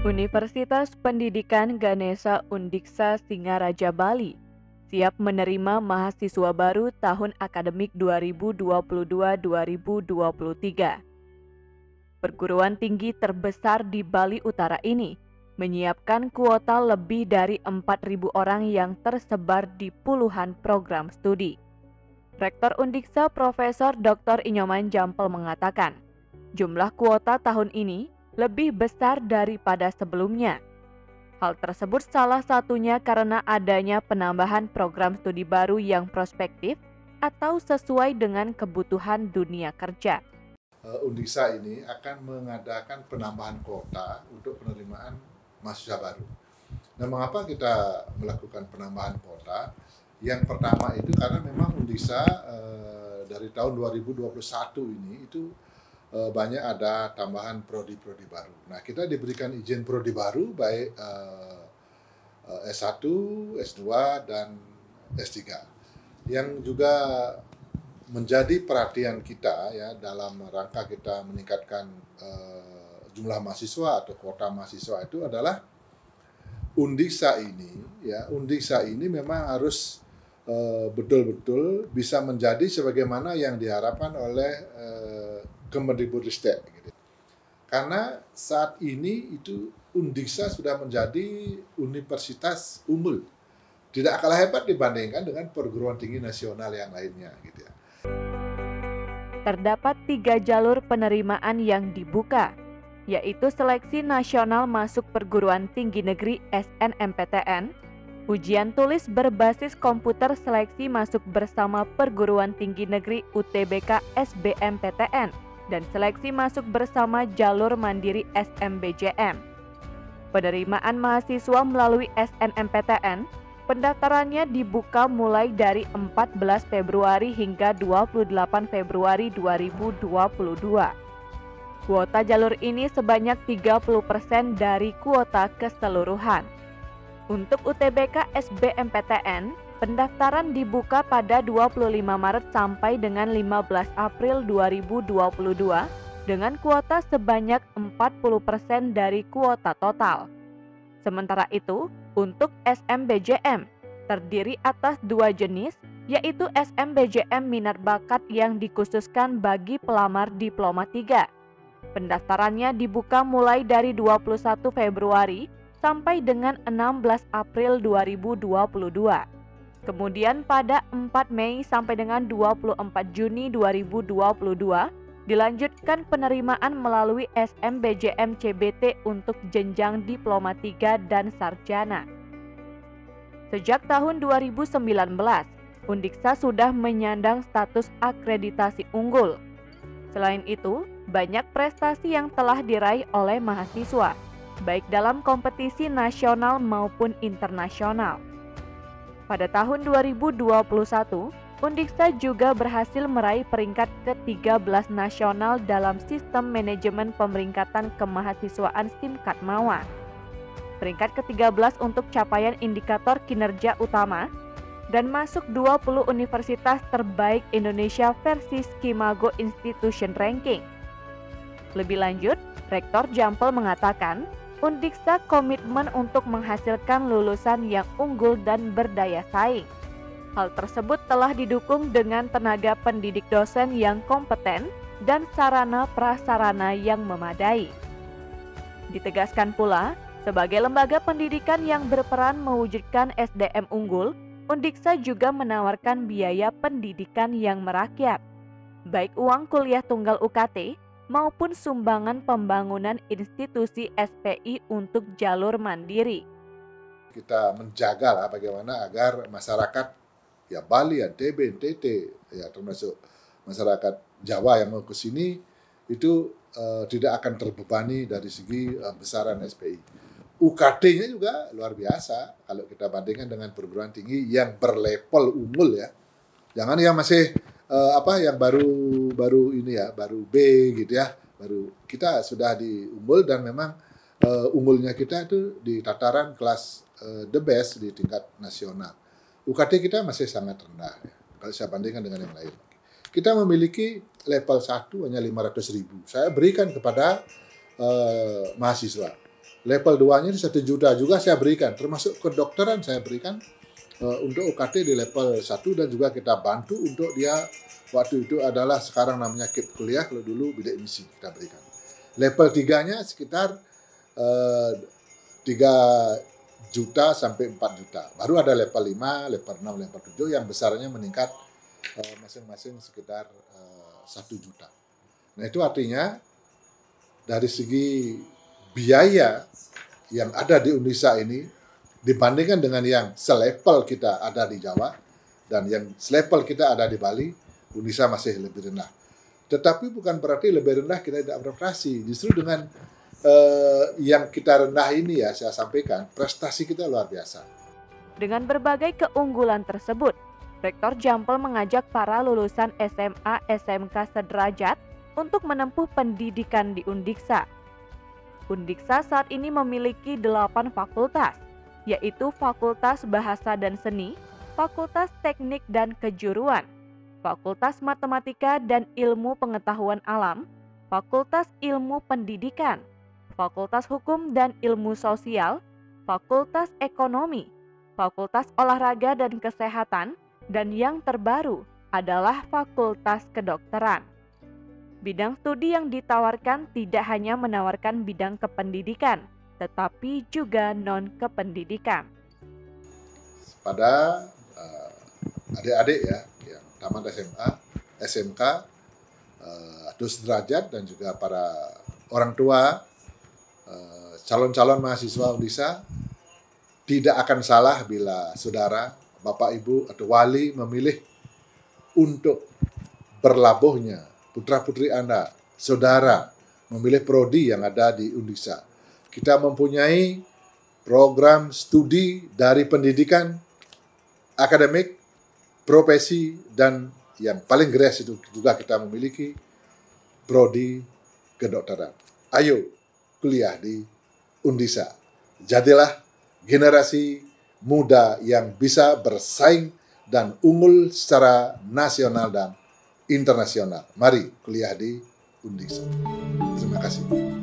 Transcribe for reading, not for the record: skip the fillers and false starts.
Universitas Pendidikan Ganesha Undiksa Singaraja Bali siap menerima mahasiswa baru tahun akademik 2022-2023. Perguruan tinggi terbesar di Bali Utara ini menyiapkan kuota lebih dari 4.000 orang yang tersebar di puluhan program studi. Rektor Undiksa Profesor Dr. Inyoman Jampel mengatakan, jumlah kuota tahun ini lebih besar daripada sebelumnya. Hal tersebut salah satunya karena adanya penambahan program studi baru yang prospektif atau sesuai dengan kebutuhan dunia kerja. Undiksa ini akan mengadakan penambahan kuota untuk penerimaan mahasiswa baru. Nah, mengapa kita melakukan penambahan kuota? Yang pertama itu karena memang Undiksa dari tahun 2021 ini itu banyak ada tambahan prodi-prodi baru. Nah, kita diberikan izin prodi baru baik S1, S2, dan S3. Yang juga menjadi perhatian kita ya dalam rangka kita meningkatkan jumlah mahasiswa atau kuota mahasiswa itu adalah Undiksa ini memang harus betul-betul bisa menjadi sebagaimana yang diharapkan oleh Kemendikbudristek. Gitu. Karena saat ini itu Undiksa sudah menjadi universitas unggul, tidak kalah hebat dibandingkan dengan perguruan tinggi nasional yang lainnya. Gitu ya. Terdapat 3 jalur penerimaan yang dibuka, yaitu seleksi nasional masuk perguruan tinggi negeri SNMPTN, ujian tulis berbasis komputer seleksi masuk bersama perguruan tinggi negeri UTBK SBMPTN, dan seleksi masuk bersama jalur mandiri SMBJM. Penerimaan mahasiswa melalui SNMPTN, pendaftarannya dibuka mulai dari 14 Februari hingga 28 Februari 2022. Kuota jalur ini sebanyak 30% dari kuota keseluruhan. Untuk UTBK SBMPTN, pendaftaran dibuka pada 25 Maret sampai dengan 15 April 2022 dengan kuota sebanyak 40% dari kuota total. Sementara itu, untuk SMBJM terdiri atas 2 jenis, yaitu SMBJM Minat Bakat yang dikhususkan bagi pelamar Diploma 3. Pendaftarannya dibuka mulai dari 21 Februari sampai dengan 16 April 2022. Kemudian pada 4 Mei sampai dengan 24 Juni 2022 dilanjutkan penerimaan melalui SMBJM CBT untuk jenjang Diploma 3 dan Sarjana. Sejak tahun 2019, Undiksa sudah menyandang status akreditasi unggul. Selain itu, banyak prestasi yang telah diraih oleh mahasiswa, baik dalam kompetisi nasional maupun internasional. Pada tahun 2021, Undiksa juga berhasil meraih peringkat ke-13 nasional dalam Sistem Manajemen Pemeringkatan Kemahasiswaan SIMKAT MAWA. Peringkat ke-13 untuk capaian indikator kinerja utama dan masuk 20 universitas terbaik Indonesia versi Skimago Institution Ranking. Lebih lanjut, Rektor Jampel mengatakan, Undiksa komitmen untuk menghasilkan lulusan yang unggul dan berdaya saing. Hal tersebut telah didukung dengan tenaga pendidik dosen yang kompeten dan sarana prasarana yang memadai. Ditegaskan pula, sebagai lembaga pendidikan yang berperan mewujudkan SDM unggul, Undiksa juga menawarkan biaya pendidikan yang merakyat, baik uang kuliah tunggal UKT maupun sumbangan pembangunan institusi SPI untuk jalur mandiri. Kita menjaga lah bagaimana agar masyarakat ya Bali, NTB, NTT, ya termasuk masyarakat Jawa yang mau ke sini itu tidak akan terbebani dari segi besaran SPI. UKT-nya juga luar biasa kalau kita bandingkan dengan perguruan tinggi yang berlevel unggul ya. Jangan yang masih yang baru ini ya, baru B gitu ya. Baru kita sudah di unggul dan memang unggulnya kita itu di tataran kelas the best di tingkat nasional. UKT kita masih sangat rendah ya, kalau saya bandingkan dengan yang lain. Kita memiliki level 1 hanya 500.000. Saya berikan kepada mahasiswa. Level 2-nya di 1 juta juga saya berikan, termasuk kedokteran saya berikan untuk UKT di level 1 dan juga kita bantu untuk dia waktu itu adalah sekarang namanya KIP kuliah, kalau dulu bidik misi kita berikan. Level 3-nya sekitar 3 juta sampai 4 juta. Baru ada level 5, level 6, level 7 yang besarnya meningkat masing-masing sekitar 1 juta. Nah itu artinya dari segi biaya yang ada di Undisa ini dibandingkan dengan yang selevel kita ada di Jawa dan yang selevel kita ada di Bali, Undisa masih lebih rendah. Tetapi bukan berarti lebih rendah kita tidak berprestasi. Justru dengan yang kita rendah ini ya saya sampaikan, prestasi kita luar biasa. Dengan berbagai keunggulan tersebut, Rektor Jampel mengajak para lulusan SMA SMK sederajat untuk menempuh pendidikan di Undiksa. Undiksa saat ini memiliki 8 fakultas, yaitu Fakultas Bahasa dan Seni, Fakultas Teknik dan Kejuruan, Fakultas Matematika dan Ilmu Pengetahuan Alam, Fakultas Ilmu Pendidikan, Fakultas Hukum dan Ilmu Sosial, Fakultas Ekonomi, Fakultas Olahraga dan Kesehatan, dan yang terbaru adalah Fakultas Kedokteran. Bidang studi yang ditawarkan tidak hanya menawarkan bidang kependidikan, tetapi juga non-kependidikan. Pada adik-adik ya, yang tamat SMA, SMK, atau sederajat dan juga para orang tua, calon-calon mahasiswa Undisa, tidak akan salah bila saudara, bapak, ibu, atau wali memilih untuk berlabuhnya putra-putri Anda, saudara, memilih prodi yang ada di Undisa. Kita mempunyai program studi dari pendidikan, akademik, profesi, dan yang paling geres itu juga kita memiliki prodi kedokteran. Ayo kuliah di Undisa. Jadilah generasi muda yang bisa bersaing dan unggul secara nasional dan internasional. Mari kuliah di Undisa. Terima kasih.